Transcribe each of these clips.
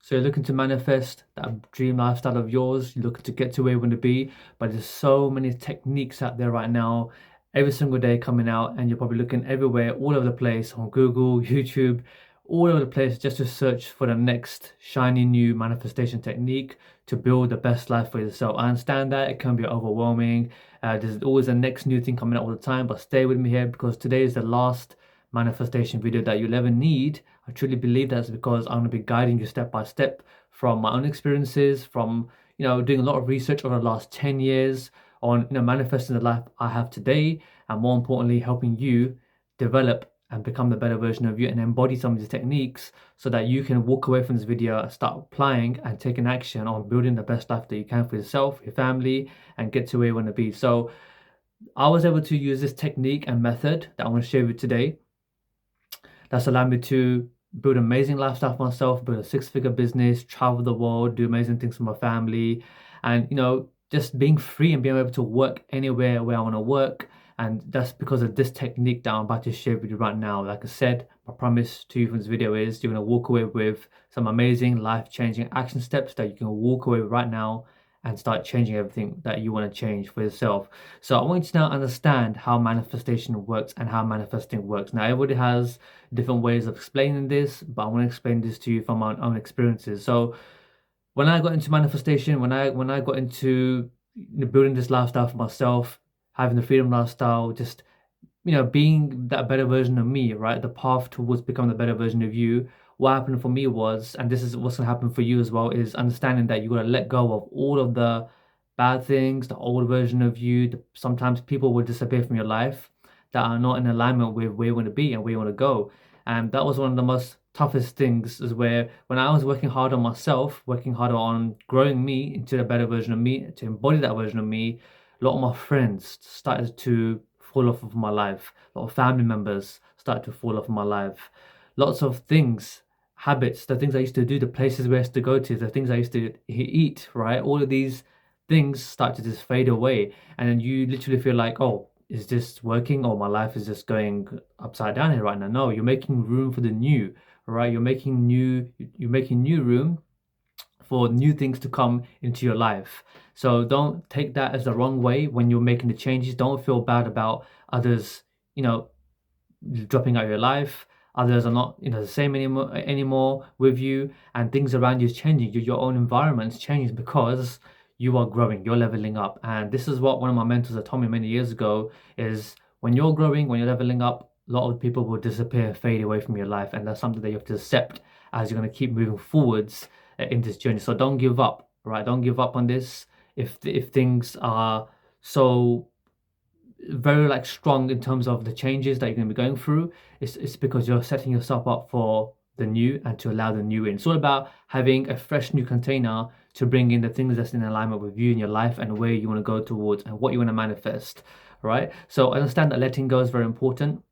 So you're looking to manifest that dream lifestyle of yours. You're looking to get to where you want to be, but there's so many techniques out there right now, every single day coming out, and you're probably looking everywhere, all over the place on Google, YouTube, all over the place, just to search for the next shiny new manifestation technique to build the best life for yourself. I understand that it can be overwhelming. There's always a next new thing coming out all the time, but stay with me here because today is the last manifestation video that you'll ever need. I truly believe that's because I'm going to be guiding you step by step from my own experiences, from doing a lot of research over the last 10 years on manifesting the life I have today, and more importantly, helping you develop and become the better version of you and embody some of these techniques so that you can walk away from this video and start applying and taking action on building the best life that you can for yourself, your family, and get to where you want to be. So I was able to use this technique and method that I'm going to share with you today that's allowed me to build an amazing lifestyle for myself, build a six-figure business, travel the world, do amazing things for my family, and just being free and being able to work anywhere where I want to work. And that's because of this technique that I'm about to share with you right now. Like I said, my promise to you from this video is you're going to walk away with some amazing life-changing action steps that you can walk away with right now and start changing everything that you want to change for yourself. So I want you to now understand how manifestation works and how manifesting works. Now, everybody has different ways of explaining this, but I want to explain this to you from my own experiences. So when I got into manifestation, when I got into building this lifestyle for myself, having the freedom lifestyle, just being that better version of me, right? The path towards becoming the better version of you. What happened for me was, and this is what's gonna happen for you as well, is understanding that you gotta let go of all of the bad things, the old version of you. Sometimes people will disappear from your life that are not in alignment with where you want to be and where you want to go. And that was one of the most toughest things, is where when I was working hard on myself, working harder on growing me into a better version of me, to embody that version of me, a lot of my friends started to fall off of my life. A lot of family members started to fall off of my life. Lots of things, habits, the things I used to do, the places where I used to go to, the things I used to eat, right? All of these things start to just fade away. And then you literally feel like, oh, is this working? Or my life is just going upside down here right now. No, you're making room for the new, right? You're making new room for new things to come into your life. So don't take that as the wrong way when you're making the changes. Don't feel bad about others, you know, dropping out of your life. Others are not, the same anymore with you, and things around you is changing. Your own environment is changing because you are growing, you're leveling up. And this is what one of my mentors had told me many years ago: is when you're growing, when you're leveling up, a lot of people will disappear, fade away from your life, and that's something that you have to accept as you're going to keep moving forwards in this journey. So don't give up, right? Don't give up on this. If things are so very like strong in terms of the changes that you're going to be going through, it's because you're setting yourself up for the new and to allow the new in. It's all about having a fresh new container to bring in the things that's in alignment with you in your life and where you want to go towards and what you want to manifest, right? So understand that letting go is very important.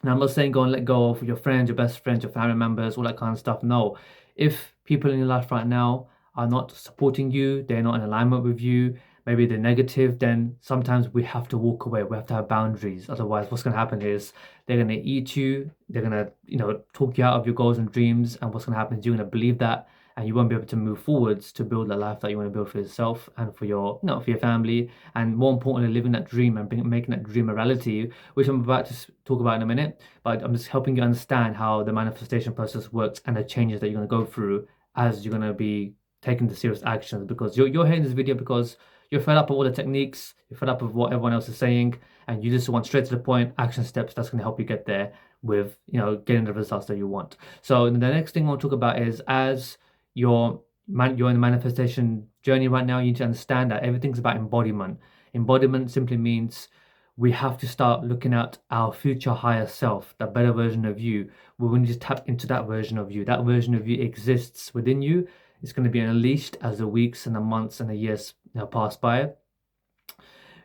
Now, I'm not saying go and let go of your friends, your best friends, your family members, all that kind of stuff. No. If people in your life right now are not supporting you, they're not in alignment with you, maybe they're negative, then sometimes we have to walk away. We have to have boundaries. Otherwise, what's going to happen is they're going to eat you. They're going to, talk you out of your goals and dreams. And what's going to happen is you're going to believe that, and you won't be able to move forwards to build the life that you want to build for yourself and for your, for your family, and more importantly, living that dream and making that dream a reality, which I'm about to talk about in a minute. But I'm just helping you understand how the manifestation process works and the changes that you're going to go through as you're going to be taking the serious actions. Because you're hearing this video because you're fed up of all the techniques, you're fed up of what everyone else is saying, and you just want straight to the point action steps that's going to help you get there with getting the results that you want. So the next thing I want to talk about is, as you're in the manifestation journey right now, you need to understand that everything's about embodiment. Embodiment simply means we have to start looking at our future higher self, that better version of you. We need to tap into that version of you. That version of you exists within you. It's going to be unleashed as the weeks and the months and the years pass by.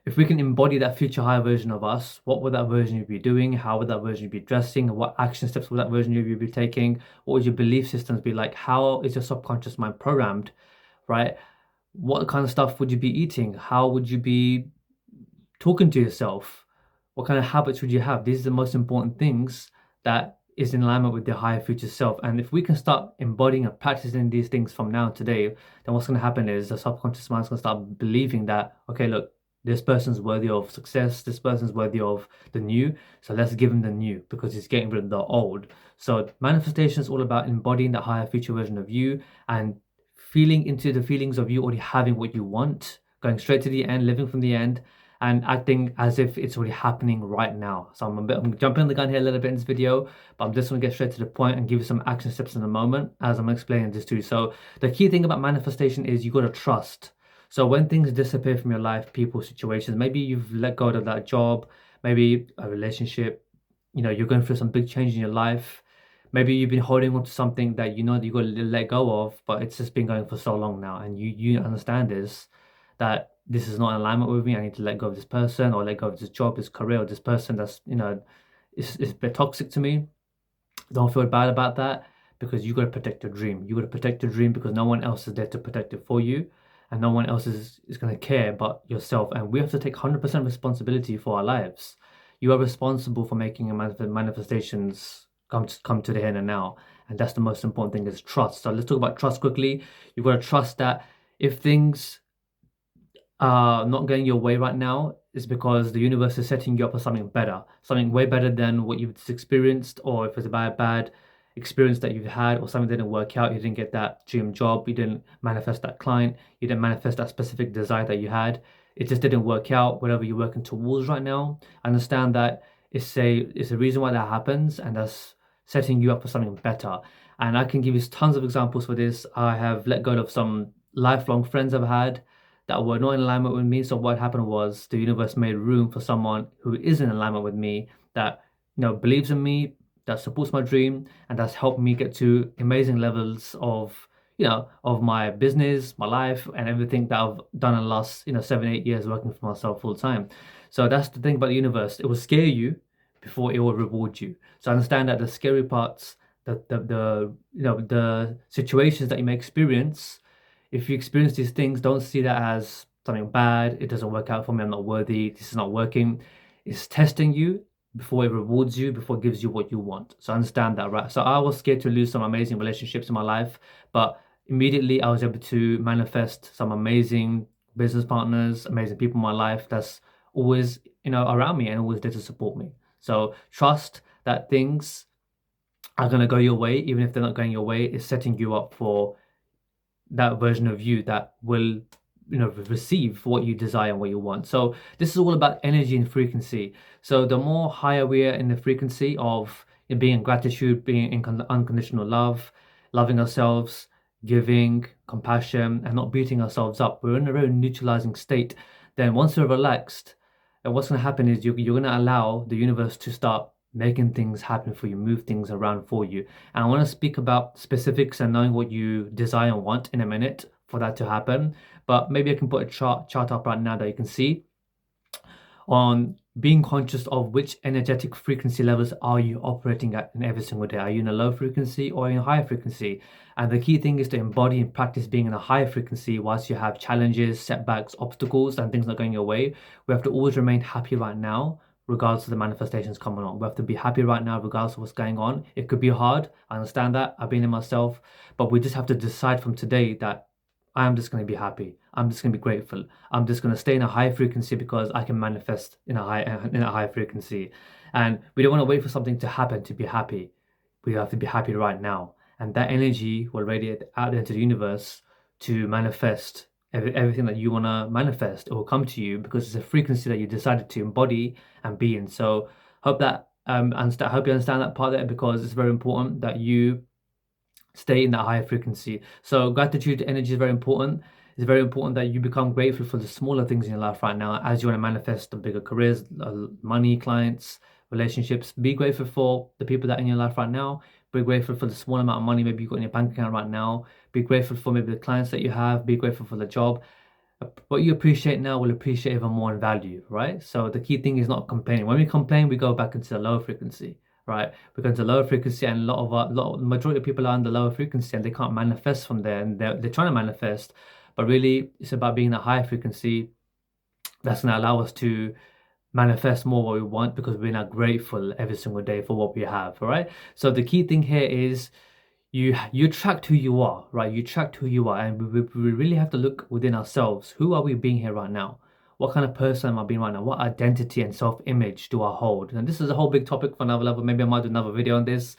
If we can embody that future higher version of us, what would that version be doing? How would that version be dressing? What action steps would that version of you be taking? What would your belief systems be like? How is your subconscious mind programmed, right? What kind of stuff would you be eating? How would you be talking to yourself? What kind of habits would you have? These are the most important things that is in alignment with their higher future self. And if we can start embodying and practicing these things from now today, then what's going to happen is the subconscious mind's going to start believing that, okay, look, this person's worthy of success, this person's worthy of the new, so let's give him the new because he's getting rid of the old. So manifestation is all about embodying that higher future version of you and feeling into the feelings of you already having what you want, going straight to the end, living from the end, and acting as if it's already happening right now. So I'm jumping the gun here a little bit in this video, but I'm just going to get straight to the point and give you some action steps in a moment as I'm explaining this to you. So the key thing about manifestation is you got to trust. So when things disappear from your life, people, situations, maybe you've let go of that job, maybe a relationship, you're going through some big change in your life. Maybe you've been holding on to something that you know that you got to let go of, but it's just been going for so long now, and you understand this, that this is not in alignment with me. I need to let go of this person, or let go of this job, this career, or this person that's is a bit toxic to me. Don't feel bad about that because you got to protect your dream. You got to protect your dream because no one else is there to protect it for you, and no one else is going to care but yourself. And we have to take 100% responsibility for our lives. You are responsible for making manifestations come to the here and now, and that's the most important thing is trust. So let's talk about trust quickly. You've got to trust that if things not going your way right now is because the universe is setting you up for something better, something way better than what you've just experienced, or if it's a bad experience that you've had, or something didn't work out, you didn't get that dream job, you didn't manifest that client, you didn't manifest that specific desire that you had, it just didn't work out, whatever you're working towards right now. Understand that it's a reason why that happens, and that's setting you up for something better. And I can give you tons of examples for this. I have let go of some lifelong friends I've had that were not in alignment with me. So what happened was the universe made room for someone who is in alignment with me, that believes in me, that supports my dream, and that's helped me get to amazing levels of of my business, my life, and everything that I've done in the last 7 8 years working for myself full time. So that's the thing about the universe. It will scare you before it will reward you. So understand that the scary parts, the situations that you may experience, if you experience these things, don't see that as something bad. It doesn't work out for me. I'm not worthy. This is not working. It's testing you before it rewards you, before it gives you what you want. So understand that, right? So I was scared to lose some amazing relationships in my life, but immediately I was able to manifest some amazing business partners, amazing people in my life that's always, around me and always there to support me. So trust that things are going to go your way, even if they're not going your way. It's setting you up for that version of you that will receive what you desire and what you want. So this is all about energy and frequency. So the more higher we are in the frequency of being in gratitude, being in unconditional love, loving ourselves, giving, compassion, and not beating ourselves up, we're in a very neutralizing state. Then once we're relaxed, and what's going to happen is you're going to allow the universe to start making things happen for you, move things around for you. And I want to speak about specifics and knowing what you desire and want in a minute for that to happen. But maybe I can put a chart up right now that you can see on being conscious of which energetic frequency levels are you operating at in every single day. Are you in a low frequency or in a higher frequency? And the key thing is to embody and practice being in a higher frequency whilst you have challenges, setbacks, obstacles, and things not going your way. We have to always remain happy right now, regardless of the manifestations coming on. We have to be happy right now, regardless of what's going on. It could be hard. I understand that. I've been in myself, but we just have to decide from today that I'm just going to be happy. I'm just going to be grateful. I'm just going to stay in a high frequency because I can manifest in a high frequency. And we don't want to wait for something to happen to be happy. We have to be happy right now. And that energy will radiate out into the universe to manifest everything that you want to manifest. It will come to you because it's a frequency that you decided to embody and be in. So hope that hope you understand that part there, because it's very important that you stay in that higher frequency. So gratitude energy is very important. It's very important that you become grateful for the smaller things in your life right now as you want to manifest the bigger careers, money, clients, relationships. Be grateful for the people that are in your life right now. Be grateful for the small amount of money maybe you got in your bank account right now. Be grateful for maybe the clients that you have. Be grateful for the job. What you appreciate now will appreciate even more in value, right? So the key thing is not complaining. When we complain, we go back into the lower frequency, right? We go into lower frequency, and the majority of people are in the lower frequency and they can't manifest from there, and they're trying to manifest, but really it's about being in a higher frequency that's going to allow us to manifest more what we want because we're not grateful every single day for what we have. All right. So the key thing here is you attract who you are, right? You attract who you are, and we really have to look within ourselves. Who are we being here right now? What kind of person am I being right now? What identity and self-image do I hold? And this is a whole big topic for another level. Maybe I might do another video on this,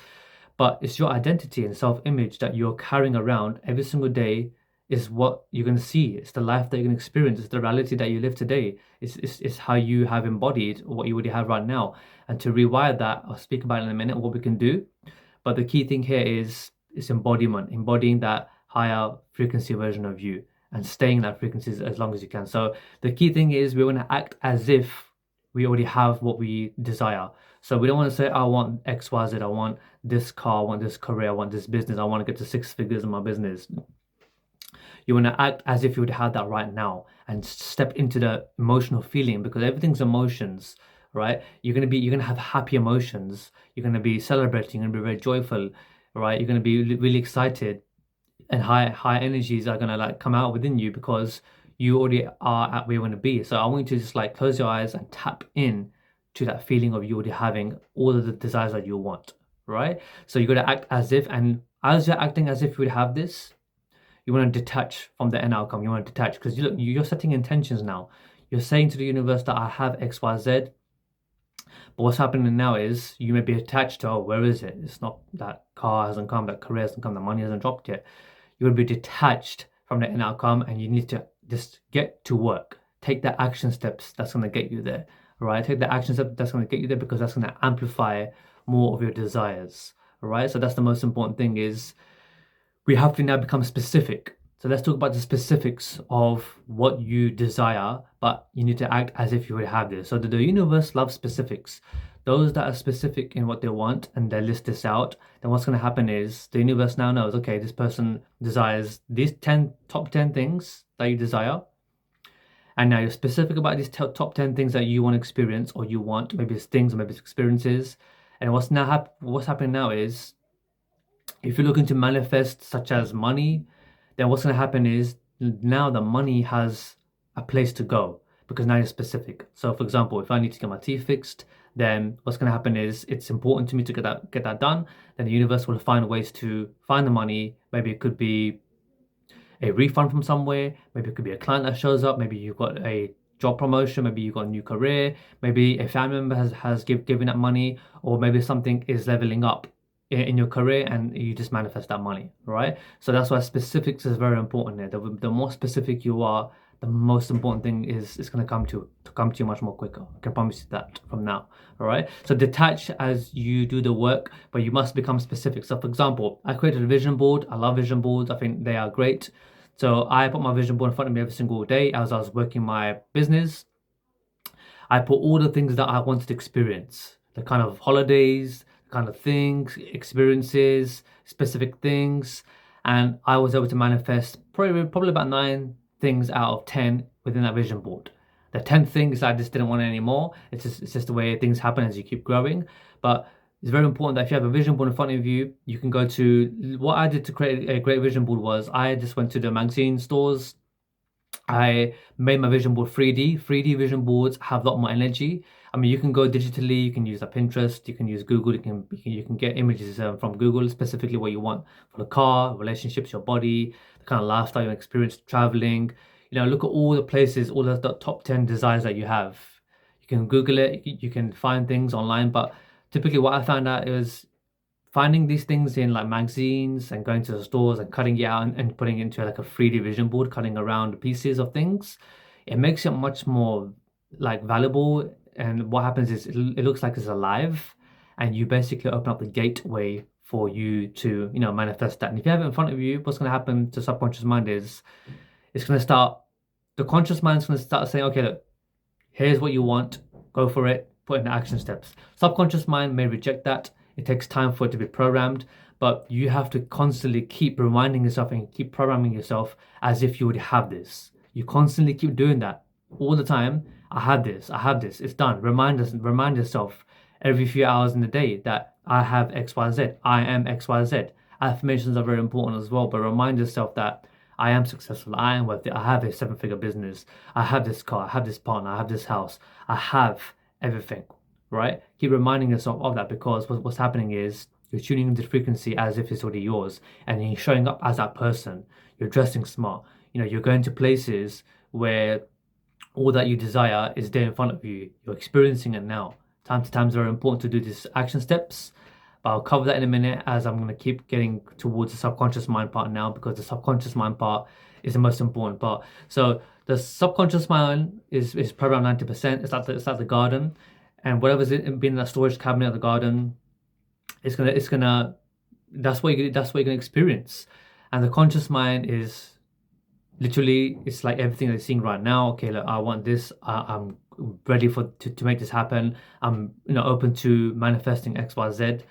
but it's your identity and self-image that you're carrying around every single day is what you're going to see. It's the life that you're going to experience. It's the reality that you live today. It's how you have embodied what you already have right now. And to rewire that, I'll speak about it in a minute, what we can do. But the key thing here is embodiment, embodying that higher frequency version of you and staying in that frequency as long as you can. So the key thing is we want to act as if we already have what we desire. So we don't want to say, I want X, Y, Z, I want this car, I want this career, I want this business, I want to get to 6 figures in my business. You want to act as if you would have that right now and step into the emotional feeling, because everything's emotions, right? You're gonna have happy emotions. You're gonna be celebrating. You're gonna be very joyful, right? You're gonna be really excited, and high energies are gonna like come out within you because you already are at where you want to be. So I want you to just like close your eyes and tap in to that feeling of you already having all of the desires that you want, right? So you got to act as if, and as you're acting as if you would have this, you want to detach from the end outcome. You want to detach because you're setting intentions now. You're saying to the universe that I have X, Y, Z. But what's happening now is you may be attached to, oh, where is it? It's not, that car hasn't come, that career hasn't come, the money hasn't dropped yet. You're going to be detached from the end outcome, and you need to just get to work. Take the action steps that's going to get you there, right? Take the action step that's going to get you there, because that's going to amplify more of your desires, right? So that's the most important thing, is we have to now become specific. So let's talk about the specifics of what you desire, but you need to act as if you would have this. So the universe loves specifics. Those that are specific in what they want and they list this out, then what's going to happen is the universe now knows, okay, this person desires these top 10 things that you desire. And now you're specific about these top 10 things that you want to experience, or you want, maybe it's things or maybe it's experiences. And what's happening now is, if you're looking to manifest such as money, then what's going to happen is now the money has a place to go, because now you're specific. So for example, if I need to get my teeth fixed, then what's going to happen is it's important to me to get that done. Then the universe will find ways to find the money. Maybe it could be a refund from somewhere. Maybe it could be a client that shows up. Maybe you've got a job promotion. Maybe you've got a new career. Maybe a family member has given that money, or maybe something is leveling up in your career and you just manifest that money, right? So that's why specifics is very important there. The more specific you are, the most important thing is it's going to come to you much more quicker. I can promise you that from now. All right. So detach as you do the work, but you must become specific. So for example, I created a vision board. I love vision boards. I think they are great. So I put my vision board in front of me every single day as I was working my business. I put all the things that I wanted to experience, the kind of holidays, kind of things, experiences, specific things, and I was able to manifest probably about 9 things out of 10 within that vision board. The 10th things I just didn't want anymore. It's just the way things happen as you keep growing. But it's very important that if you have a vision board in front of you, you can go to, what I did to create a great vision board was I just went to the magazine stores. I made my vision board 3D. 3D vision boards have a lot more energy. I mean, you can go digitally, you can use a Pinterest, you can use Google, you can get images from Google, specifically what you want for the car, relationships, your body, the kind of lifestyle you experience, traveling. You know, look at all the places, all the top 10 desires that you have. You can Google it, you can find things online, but typically what I found out is finding these things in like magazines and going to the stores and cutting it out and putting it into like a 3D vision board, cutting around pieces of things, it makes it much more like valuable. And what happens is it looks like it's alive, and you basically open up the gateway for you to, you know, manifest that. And if you have it in front of you, what's going to happen to subconscious mind is it's going to start, the conscious mind's going to start saying, okay, look, here's what you want, go for it, put in the action steps. Subconscious mind may reject that. It takes time for it to be programmed, but you have to constantly keep reminding yourself and keep programming yourself as if you would have this. You constantly keep doing that all the time. I have this, it's done. Remind yourself every few hours in the day that I have XYZ, I am XYZ. Affirmations are very important as well, but remind yourself that I am successful, I am worth it, I have a 7-figure business, I have this car, I have this partner, I have this house, I have everything, right? Keep reminding yourself of that, because what's happening is you're tuning into frequency as if it's already yours, and you're showing up as that person. You're dressing smart. You're going to places where all that you desire is there in front of you. You're experiencing it now. Time to time is very important to do these action steps, but I'll cover that in a minute, as I'm going to keep getting towards the subconscious mind part now, because the subconscious mind part is the most important part. So the subconscious mind is probably around 90%. It's like the garden, and whatever's been in that storage cabinet of the garden, it's gonna that's what you're gonna experience. And the conscious mind is literally, it's like everything they're seeing right now. Okay, look, I want this. I'm ready to make this happen. I'm open to manifesting XYZ.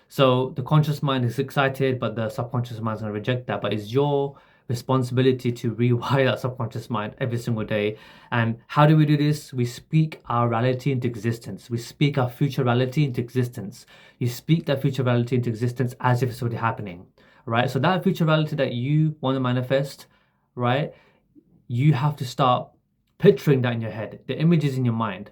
So the conscious mind is excited, but the subconscious mind is going to reject that. But it's your responsibility to rewire that subconscious mind every single day. And how do we do this? We speak our reality into existence. We speak our future reality into existence. You speak that future reality into existence as if it's already happening, right? So that future reality that you want to manifest, right? You have to start picturing that in your head. The image is in your mind,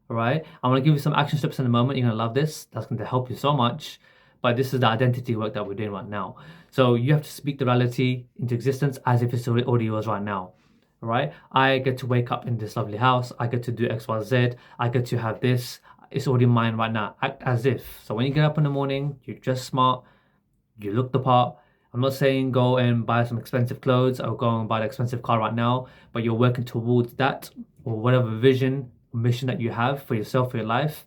right? I'm going to give you some action steps in a moment. You're going to love this. That's going to help you so much. But this is the identity work that we're doing right now. So you have to speak the reality into existence as if it's already yours right now, right? I get to wake up in this lovely house. I get to do X, Y, Z. I get to have this. It's already mine right now. Act as if. So when you get up in the morning, you're dressed smart, you look the part. I'm not saying go and buy some expensive clothes or go and buy an expensive car right now, but you're working towards that, or whatever vision or mission that you have for yourself, for your life.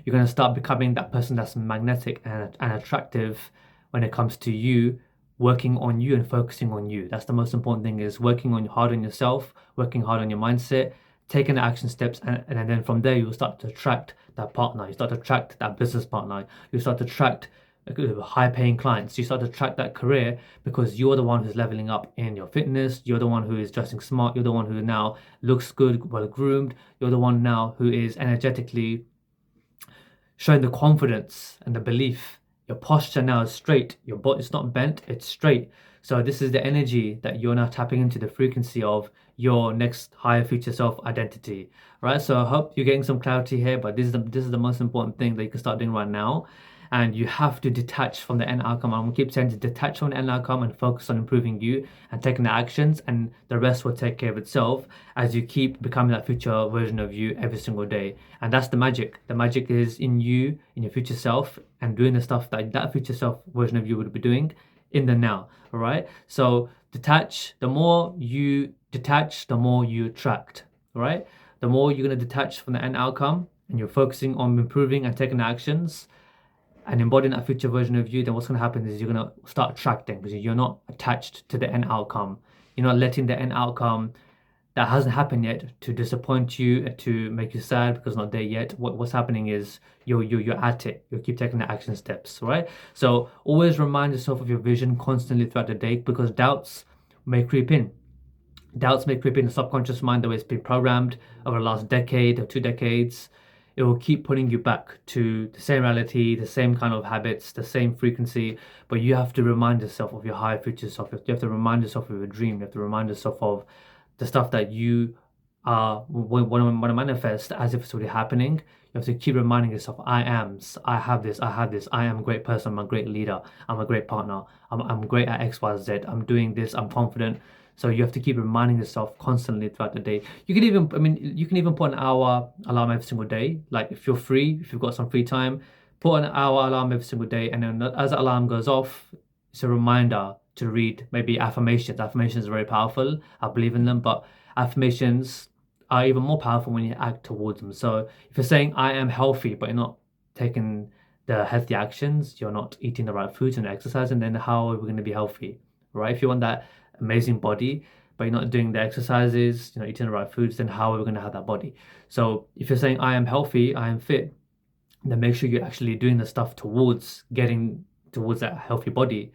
You're going to start becoming that person that's magnetic and attractive when it comes to you, working on you and focusing on you. That's the most important thing, is working hard on yourself, working hard on your mindset, taking the action steps, and then from there you'll start to attract that partner. You start to attract that business partner. You start to attract high paying clients. You start to track that career, because you're the one who's leveling up in your fitness. You're the one who is dressing smart. You're the one who now looks good, well groomed. You're the one now who is energetically showing the confidence and the belief. Your posture now is straight. Your body is not bent, it's straight. So this is the energy that you're now tapping into, the frequency of your next higher future self identity, right? So I hope you're getting some clarity here, but this is the most important thing that you can start doing right now. And you have to detach from the end outcome. I'm gonna keep saying to detach from the end outcome and focus on improving you and taking the actions, and the rest will take care of itself as you keep becoming that future version of you every single day. And that's the magic. The magic is in you, in your future self, and doing the stuff that future self version of you would be doing in the now. All right. So detach. The more you detach, the more you attract. All right. The more you're gonna detach from the end outcome, and you're focusing on improving and taking actions and embodying that future version of you, then what's going to happen is you're going to start attracting, because you're not attached to the end outcome. You're not letting the end outcome that hasn't happened yet to disappoint you, to make you sad because it's not there yet. What's happening is you're at it. You keep taking the action steps, right? So always remind yourself of your vision constantly throughout the day, because doubts may creep in. Doubts may creep in the subconscious mind, the way it's been programmed over the last decade or 2 decades. It will keep putting you back to the same reality, the same kind of habits, the same frequency. But you have to remind yourself of your higher future self. You have to remind yourself of your dream. You have to remind yourself of the stuff that you want to manifest as if it's already happening. You have to keep reminding yourself, I have this, I am a great person, I'm a great leader, I'm a great partner, I'm great at X, Y, Z, I'm doing this, I'm confident. So you have to keep reminding yourself constantly throughout the day. You can even put an hour alarm every single day. Like if you're free, if you've got some free time, put an hour alarm every single day. And then as the alarm goes off, it's a reminder to read maybe affirmations. Affirmations are very powerful. I believe in them, but affirmations are even more powerful when you act towards them. So if you're saying I am healthy, but you're not taking the healthy actions, you're not eating the right foods and exercising, then how are we going to be healthy, right? If you want that amazing body, but you're not doing the exercises, you're not eating the right foods, then how are we going to have that body? So if you're saying I am healthy, I am fit, then make sure you're actually doing the stuff towards getting towards that healthy body,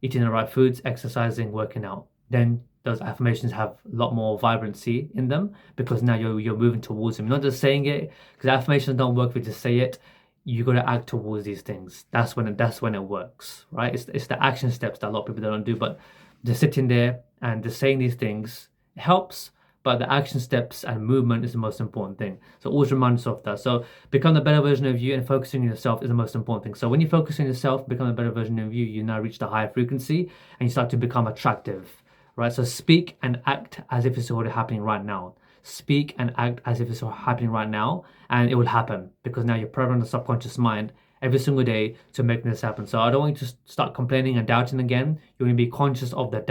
eating the right foods, exercising, working out. Then those affirmations have a lot more vibrancy in them, because now you're moving towards them. You're not just saying it, because affirmations don't work if you just say it. You got to act towards these things. That's when it works, right? It's the action steps that a lot of people don't do, but just sitting there and just saying these things helps, but the action steps and movement is the most important thing. So always remind yourself that. So become the better version of you, and focusing on yourself is the most important thing. So when you focus on yourself, become a better version of you, you now reach the higher frequency and you start to become attractive, right? So speak and act as if it's already happening right now. Speak and act as if it's happening right now, and it will happen because now you're programming the subconscious mind every single day to make this happen. So I don't want you to start complaining and doubting again. You want to be conscious of the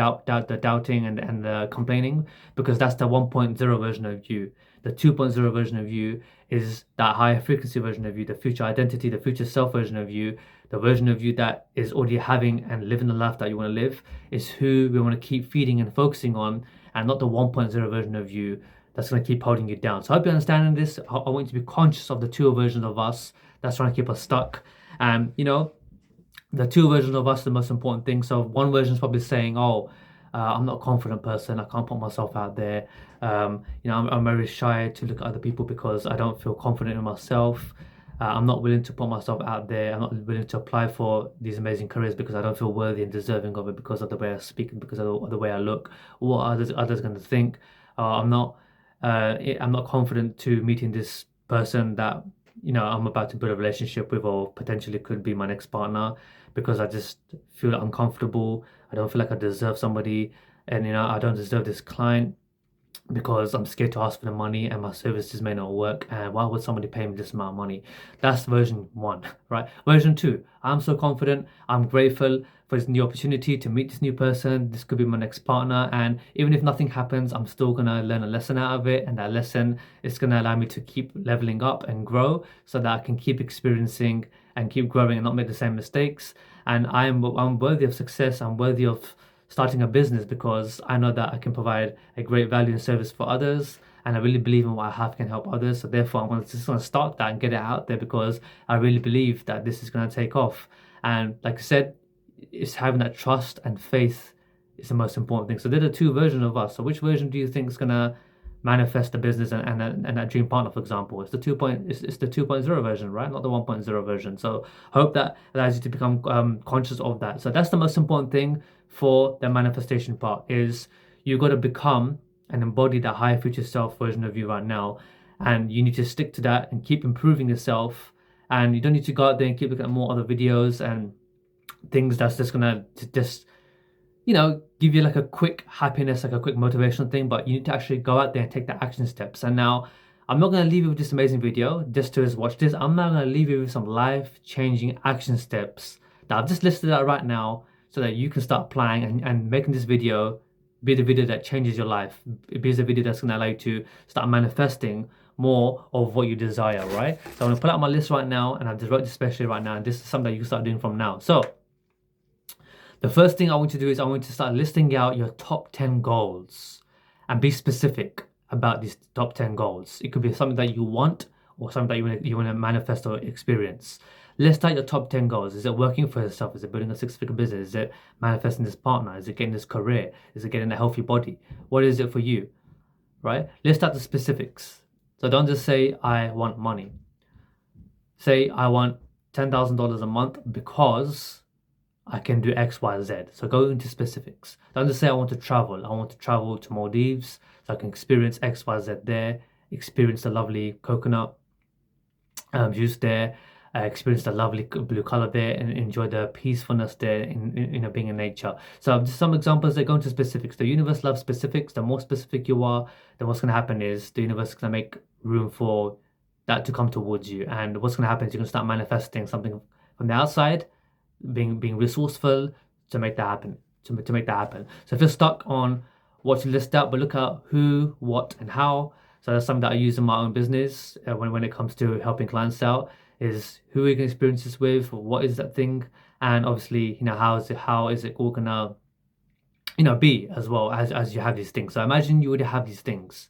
the doubting and the complaining, because that's the 1.0 version of you. The 2.0 version of you is that higher frequency version of you, the future identity, the future self version of you, the version of you that is already having and living the life that you want to live, is who we want to keep feeding and focusing on, and not the 1.0 version of you that's going to keep holding you down. So I hope you're understanding this. I want you to be conscious of the two versions of us that's trying to keep us stuck. And the two versions of us are the most important thing. So one version is probably saying, oh, I'm not a confident person, I can't put myself out there. I'm very shy to look at other people because I don't feel confident in myself. I'm not willing to put myself out there. I'm not willing to apply for these amazing careers because I don't feel worthy and deserving of it, because of the way I speak, because of the way I look. What are others going to think? I'm not confident to meeting this person that I'm about to build a relationship with, or potentially could be my next partner, because I just feel uncomfortable. I don't feel like I deserve somebody, and I don't deserve this client because I'm scared to ask for the money and my services may not work. And why would somebody pay me this amount of money? That's version one, right? Version two, I'm so confident, I'm grateful for this new opportunity to meet this new person. This could be my next partner. And even if nothing happens, I'm still going to learn a lesson out of it. And that lesson is going to allow me to keep leveling up and grow so that I can keep experiencing and keep growing and not make the same mistakes. And I'm worthy of success. I'm worthy of starting a business because I know that I can provide a great value and service for others, and I really believe in what I have can help others. So therefore, I'm just going to start that and get it out there because I really believe that this is going to take off. And like I said, it's having that trust and faith is the most important thing. So there are two versions of us. So which version do you think is going to manifest the business and that dream partner, for example? It's the 2.0 version, right? Not the 1.0 version. So hope that allows you to become conscious of that. So that's the most important thing for the manifestation part, is you got to become and embody that higher future self version of you right now, and you need to stick to that and keep improving yourself. And you don't need to go out there and keep looking at more other videos and things that's just gonna just give you like a quick happiness, like a quick motivational thing, but you need to actually go out there and take the action steps. And now I'm not going to leave you with this amazing video just to just watch this. I'm now going to leave you with some life-changing action steps that I've just listed out right now, so that you can start applying and making this video be the video that changes your life. It be the video that's going to allow you to start manifesting more of what you desire, right? So I'm going to pull out my list right now, and I've just wrote this especially right now, and this is something that you can start doing from now. So the first thing I want you to do is I want you to start listing out your top 10 goals and be specific about these top 10 goals. It could be something that you want or something that you want to manifest or experience. List out your top 10 goals. Is it working for yourself? Is it building a six-figure business? Is it manifesting this partner? Is it getting this career? Is it getting a healthy body? What is it for you, right? List out the specifics. So don't just say, I want money. Say, I want $10,000 a month because I can do X, Y, Z. So go into specifics. Don't just say I want to travel. I want to travel to Maldives so I can experience X, Y, Z there, experience the lovely coconut juice there, experience the lovely blue color there, and enjoy the peacefulness there in being in nature. So just some examples that go into specifics. The universe loves specifics. The more specific you are, then what's going to happen is the universe is going to make room for that to come towards you. And what's going to happen is you're going to start manifesting something from the outside, being resourceful to make that happen. To make that happen. So if you're stuck on what to list out, but look at who, what, and how. So that's something that I use in my own business when it comes to helping clients out, is who we can experience this with, what is that thing, and obviously how is it all gonna be as well as you have these things. So imagine you would have these things,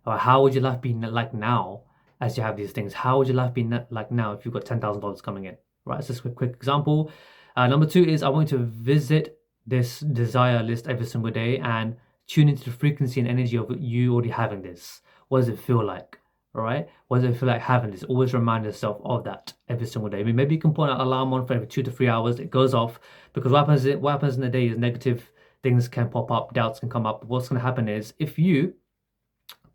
or how would your life be like now as you have these things? How would your life be like now if you've got $10,000 coming in, right? So just a quick example. Number two is I want you to visit this desire list every single day and tune into the frequency and energy of you already having this. What does it feel like? All right. What does it feel like having this? Always remind yourself of that every single day. I mean, maybe you can put an alarm on for every 2 to 3 hours. It goes off, because what happens in the day is negative things can pop up, doubts can come up. What's going to happen is if you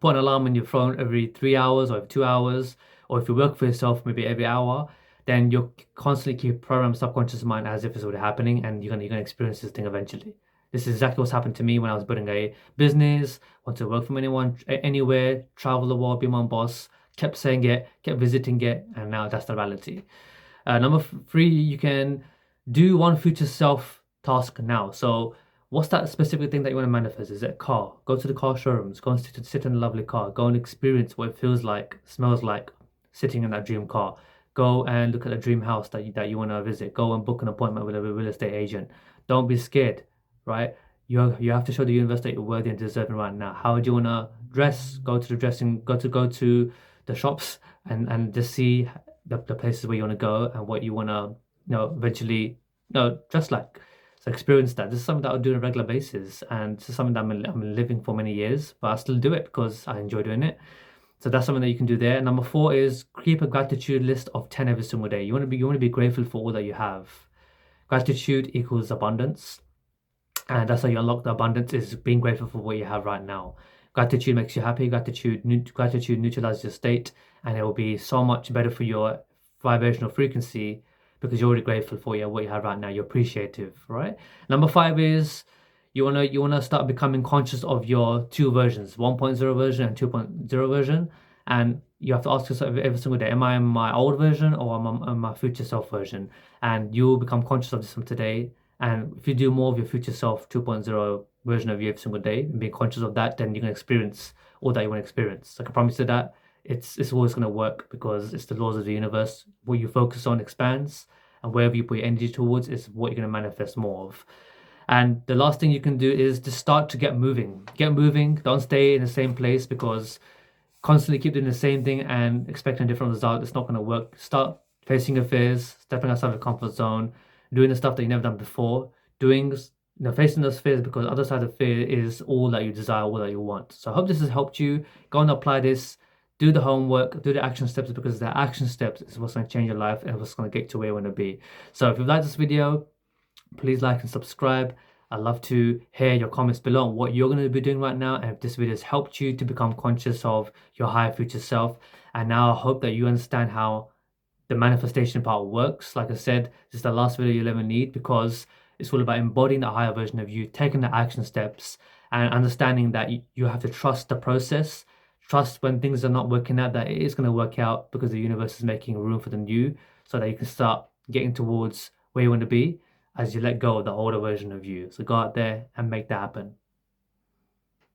put an alarm on your phone every 3 hours or every 2 hours, or if you work for yourself, maybe every hour, then you'll constantly keep programming subconscious mind as if it's already happening, and you're gonna experience this thing eventually. This is exactly what's happened to me when I was building a business, want to work from anyone, anywhere, travel the world, be my own boss. Kept saying it, kept visiting it, and now that's the reality. Number three, you can do one future self task now. So, what's that specific thing that you want to manifest? Is it a car? Go to the car showrooms, go and sit in a lovely car, go and experience what it feels like, smells like sitting in that dream car. Go and look at a dream house that you want to visit. Go and book an appointment with a real estate agent. Don't be scared, right? You have to show the universe that you're worthy and deserving right now. How do you want to dress? Go to the dressing, go to the shops and just see the places where you want to go and what you want to, eventually, just like. So experience that. This is something that I do on a regular basis, and this is something that I'm living for many years, but I still do it because I enjoy doing it. So that's something that you can do there. Number four is keep a gratitude list of 10 every single day. You want to be grateful for all that you have. Gratitude equals abundance, and that's how you unlock the abundance, is being grateful for what you have right now. Gratitude makes you happy. Gratitude neutralizes your state, and it will be so much better for your vibrational frequency because you're already grateful for what you have right now. You're appreciative, right? Number five is you wanna start becoming conscious of your two versions, 1.0 version and 2.0 version, and you have to ask yourself every single day: Am I in my old version or am I in my future self version? And you will become conscious of this from today. And if you do more of your future self 2.0 version of you every single day and being conscious of that, then you can experience all that you want to experience. Like I promise you that it's always going to work because it's the laws of the universe. What you focus on expands, and wherever you put your energy towards is what you're going to manifest more of. And the last thing you can do is just start to get moving. Get moving. Don't stay in the same place, because constantly keep doing the same thing and expecting a different result, it's not going to work. Start facing your fears, stepping outside of the comfort zone, doing the stuff that you've never done before, facing those fears, because the other side of fear is all that you desire, all that you want. So I hope this has helped you. Go and apply this. Do the homework, do the action steps, because the action steps is what's going to change your life and what's going to get to where you want to be. So if you've liked this video, please like and subscribe. I'd love to hear your comments below on what you're going to be doing right now, and if this video has helped you to become conscious of your higher future self. And now I hope that you understand how the manifestation part works. Like I said, this is the last video you'll ever need, because it's all about embodying the higher version of you, taking the action steps, and understanding that you have to trust the process. Trust when things are not working out, that it is going to work out, because the universe is making room for the new, so that you can start getting towards where you want to be as you let go of the older version of you. So go out there and make that happen.